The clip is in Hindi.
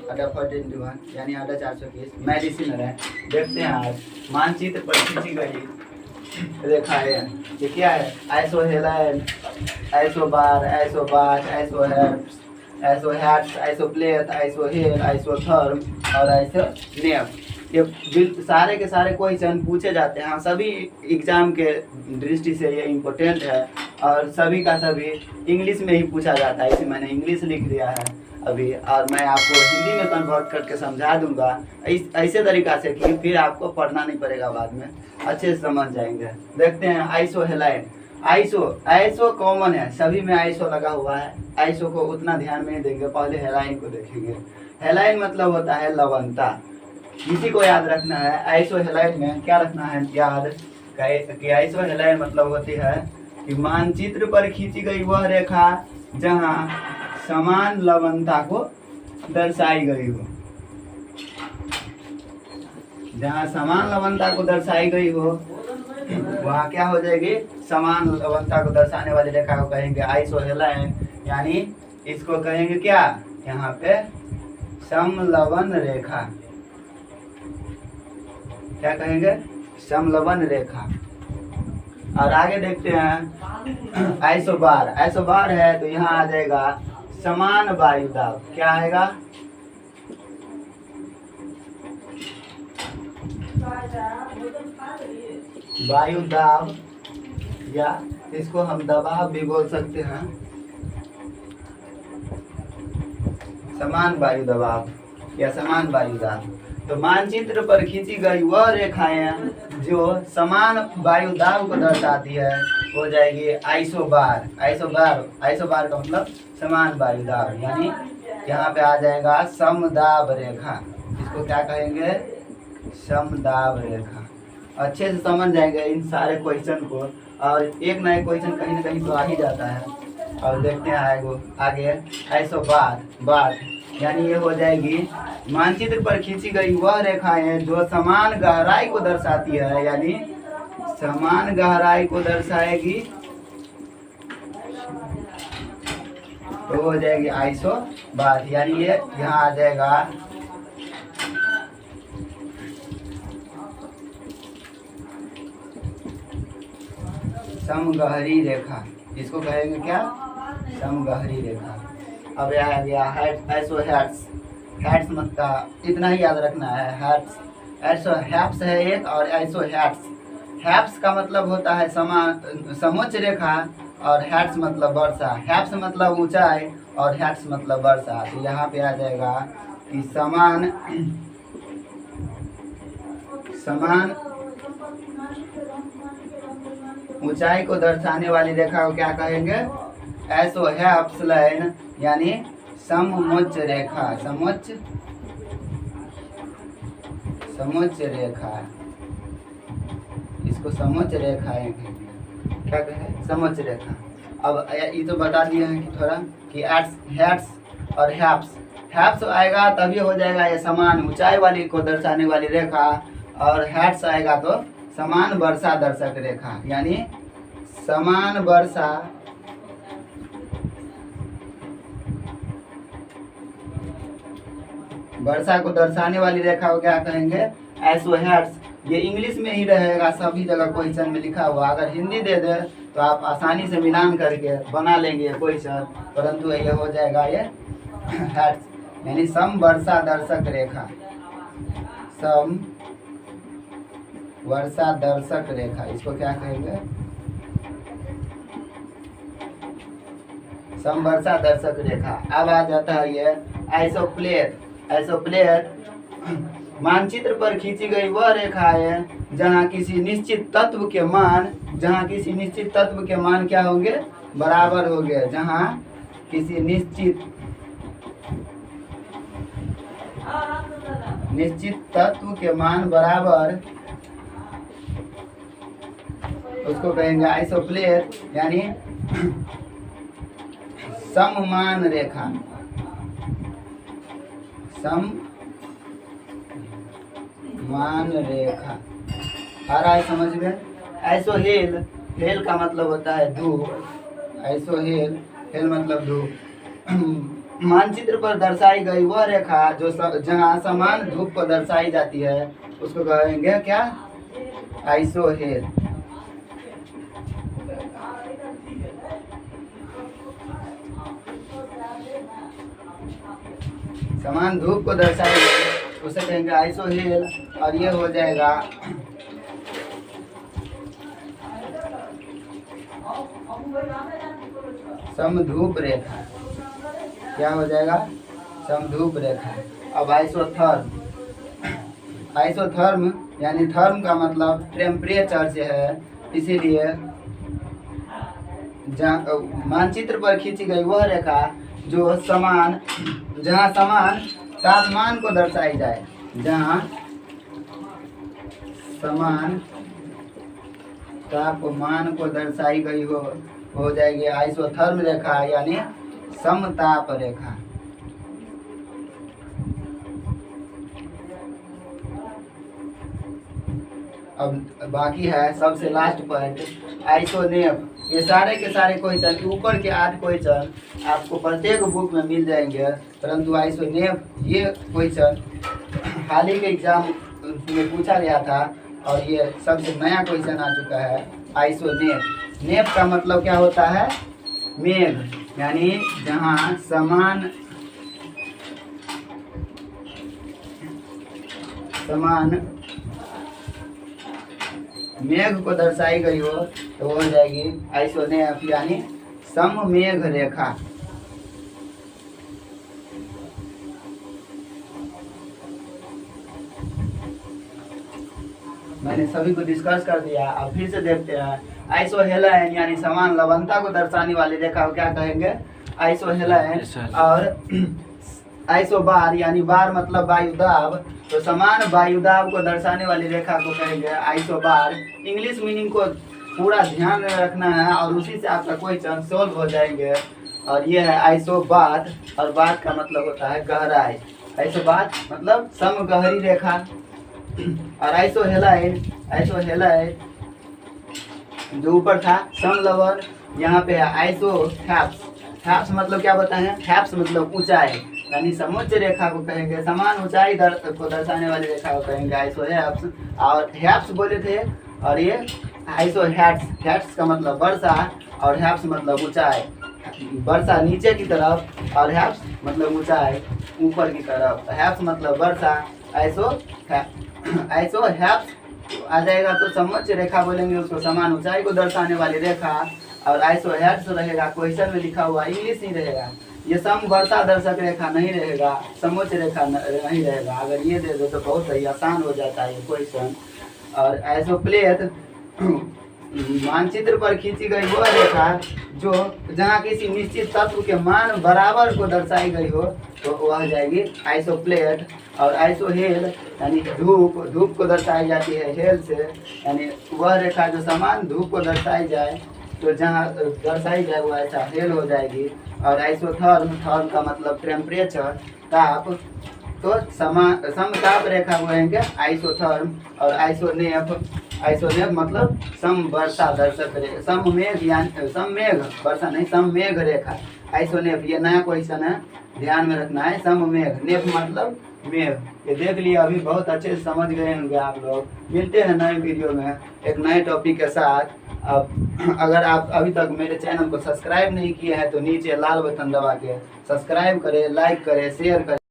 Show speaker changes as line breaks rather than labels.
अड्डा 421 यानी अड्डा 421 मेडिसिन है। देखते हैं आज मानचित्र पर खींची गई रेखा है। ये क्या है? आइसोहेलाइन, आइसोबार, आइसोबार, आइसोहेप्स, आइसोहैट्स, आइसोप्लेट, आइसोहेल, आइसोथर्म और आइसोनेप। ये सारे के सारे क्वेश्चन पूछे जाते हैं। सभी एग्जाम के दृष्टि से ये इम्पोर्टेंट है और सभी का सभी इंग्लिश में ही पूछा जाता है। इसी मैंने इंग्लिश लिख दिया है अभी और मैं आपको हिंदी में कन्वर्ट करके समझा दूंगा ऐसे तरीका से कि फिर आपको पढ़ना नहीं पड़ेगा, बाद में अच्छे से समझ जाएंगे। देखते हैं आइसोहेलाइन। आइसो कॉमन है, सभी में आइसो लगा हुआ है। आइसो को उतना ध्यान में नहीं देंगे, पहले हेलाइन को देखेंगे। हेलाइन मतलब होता है लवणता। इसी को याद रखना है। आइसोहेलाइन में क्या रखना है याद कि आइसोहेलाइन मतलब होती है कि मानचित्र पर खींची गई वह रेखा जहां समान लवणता को दर्शाई गई हो। जहां समान लवणता को दर्शाई गई हो वहाँ क्या हो जाएगी? समान लवणता को दर्शाने वाली रेखा को कहेंगे आइसोहेलाइन, यानी इसको कहेंगे क्या? यहाँ पे समलवन रेखा। क्या कहेंगे? समलवन रेखा। और आगे देखते हैं आइसोबार। आइसोबार है तो यहाँ आ जाएगा समान वायु दाब। क्या आएगा? वायु दाब, या इसको हम दबाव भी बोल सकते हैं। समान वायु दबाव या समान वायु दाब। तो मानचित्र पर खींची गई वह रेखाएं जो समान वायु दाब को दर्शाती है हो जाएगी आइसोबार। आइसोबार का मतलब समान वायु दाब, यानी यहाँ पे आ जाएगा समदाब रेखा। इसको क्या कहेंगे? समदाब रेखा। अच्छे से समझ जाएंगे इन सारे क्वेश्चन को, और एक ना एक क्वेश्चन कहीं ना कहीं तो आ ही जाता है। और देखते हैं आगे आइसोबार, यानी ये हो जाएगी मानचित्र पर खींची गई वह रेखाएं जो समान गहराई को दर्शाती है, यानी समान गहराई को दर्शाएगी तो हो जाएगी आइसोबार। यानी ये यहाँ आ जाएगा समगहरी रेखा। इसको कहेंगे क्या? समगहरी रेखा। अब यह आ गया आइसोहैट्स। हैट्स मतलब इतना ही याद रखना है। हैट्स, आइसोहैप्स है एक, और आइसोहैट्स। हैप्स का मतलब होता है समोच्च रेखा, और हैट्स मतलब वर्षा। हैप्स मतलब ऊंचाई और हैट्स मतलब वर्षा। तो यहाँ पे आ जाएगा कि समान ऊंचाई को दर्शाने वाली रेखा को क्या कहेंगे? आइसोहैप्स लाइन, यानी समोच्च रेखा। समोच्च रेखा, इसको समोच्च रेखा कहेंगे। क्या कहें? समोच्च रेखा। अब ये तो बता दिए हैं कि थोड़ा कि हैट्स और हैप्स आएगा तभी हो जाएगा ये समान ऊंचाई वाली को दर्शाने वाली रेखा, और हैट्स आएगा तो समान वर्षा दर्शक रेखा, यानी समान वर्षा को दर्शाने वाली रेखा को क्या कहेंगे? आइसोहैट्स। ये इंग्लिश में ही रहेगा, सभी जगह क्वेश्चन में लिखा हुआ। अगर हिंदी दे दे तो आप आसानी से मिलान करके बना लेंगे क्वेश्चन, परंतु ये हो जाएगा ये हैट्स, यानी सम वर्षा दर्शक रेखा। सम वर्षा दर्शक रेखा, इसको क्या कहेंगे? समवर्षा दर्शक रेखा। अब आ जाता है ये आइसोप्लेट। मानचित्र पर खींची गई वह रेखा है जहाँ किसी निश्चित तत्व के मान क्या होंगे? बराबर होंगे। जहाँ किसी निश्चित तत्व के मान बराबर, उसको कहेंगे आइसोप्लेट, यानी सममान रेखा। मान रेखा आ रहा है समझ में? आइसोहेल, हेल का मतलब होता है धूप। आइसोहेल, हेल मतलब धूप। मानचित्र पर दर्शाई गई वह रेखा जो जहाँ समान धूप को दर्शाई जाती है उसको कहेंगे क्या? आइसोहेल। समान धूप को दर्शाई गई उसे कहेंगे आइसोहेल। और ये हो जाएगा समधूप रेखा। क्या हो जाएगा? समधूप रेखा। अब आइसोथर्म। आइसोथर्म यानी थर्म का मतलब टेम्परेचर से है, इसीलिए मानचित्र पर खींची गई वह रेखा जो जहाँ समान तापमान को दर्शाई जाए, जहाँ समान तापमान को दर्शाई गई हो जाएगी आइसोथर्म रेखा यानी समताप रेखा। अब बाकी है सबसे लास्ट पॉइंट आइसोनेप। ये सारे के सारे क्वेश्चन, ऊपर के 8 क्वेश्चन आपको प्रत्येक बुक में मिल जाएंगे, परंतु आइसोनेप ये क्वेश्चन हाल ही के एग्जाम में पूछा गया था और ये सबसे नया क्वेश्चन आ चुका है। आइसोनेप। नेप का मतलब क्या होता है? मेघ, यानी जहाँ समान मेघ को दर्शाई गई हो तो हो जाएगी आइसोनेप यानी सममेघ रेखा। मैंने सभी को डिस्कस कर दिया। अब फिर से देखते हैं। आइसोहेलाइन यानी समान लवणता को दर्शाने वाली रेखा को क्या कहेंगे? आइसोहेलाइन। और आइसोबार यानी बार मतलब वायुदाब, तो समान वायुदाब को दर्शाने वाली रेखा को कहेंगे आइसोबार। इंग्लिश मीनिंग को पूरा ध्यान में रखना है और उसी से आपका क्वेश्चन सोल्व हो जाएंगे। और ये है आइसोबार, और बात का मतलब होता है गहराई। आइसोबार मतलब समगहरी रेखा। और आइसोहेलाइन जो ऊपर था समलवन, यहाँ पे है आइसोहैप्स। हैप्स मतलब क्या बताएं? हैप्स मतलब ऊंचाई, यानी समुच्च रेखा को कहेंगे, समान ऊंचाई को दर्शाने वाली रेखा को कहेंगे आइसोहैप्स। और हैप्स बोले थे, और ये आइसोहैट्स। हैट्स का मतलब वर्षा और हैप्स मतलब ऊंचाई। वर्षा नीचे की तरफ और हैप्स मतलब ऊंचाई ऊपर की तरफ। हैप्स मतलब वर्षा, आइसोहैप्स आ जाएगा तो समुच्च रेखा बोलेंगे उसको, समान ऊंचाई को दर्शाने वाली रेखा। और आइसोहैट्स रहेगा, क्वेश्चन में लिखा हुआ इंग्लिश ही रहेगा। ये सम वर्षा दर्शक रेखा नहीं रहेगा, समुच्च रेखा नहीं रहेगा। अगर ये दे दो तो बहुत ही आसान हो जाता है ये क्वेश्चन। और आइसोप्लेट मानचित्र पर खींची गई वह रेखा जो जहाँ किसी निश्चित तत्व के मान बराबर को दर्शाई गई हो तो वह जाएगी आइसोप्लेट। और आइसोहेल यानी धूप को दर्शाई जाती है हेल से, यानी वह रेखा जो समान धूप को दर्शाई जाए, तो जहाँ दर्शाई जाए वो ऐसा हेल हो जाएगी। और आइसोथर्म का मतलब टेम्परेचर, ताप, तो समताप रेखा बोलेंगे आइसोथर्म। और आइसोनेप मतलब समवर्षा दर्शक रेखा, सममेघ यानी सममेघ, वर्षा नहीं, सममेघ रेखा आइसोनेप। ये नया क्वेश्चन है, ध्यान में रखना है। सममेघ, नेप मतलब मेघ। ये देख लिया, अभी बहुत अच्छे से समझ गए होंगे आप लोग। मिलते हैं नए वीडियो में एक नए टॉपिक के साथ। अब अगर आप अभी तक मेरे चैनल को सब्सक्राइब नहीं किए हैं तो नीचे लाल बटन दबा के सब्सक्राइब करें, लाइक करें, शेयर करें।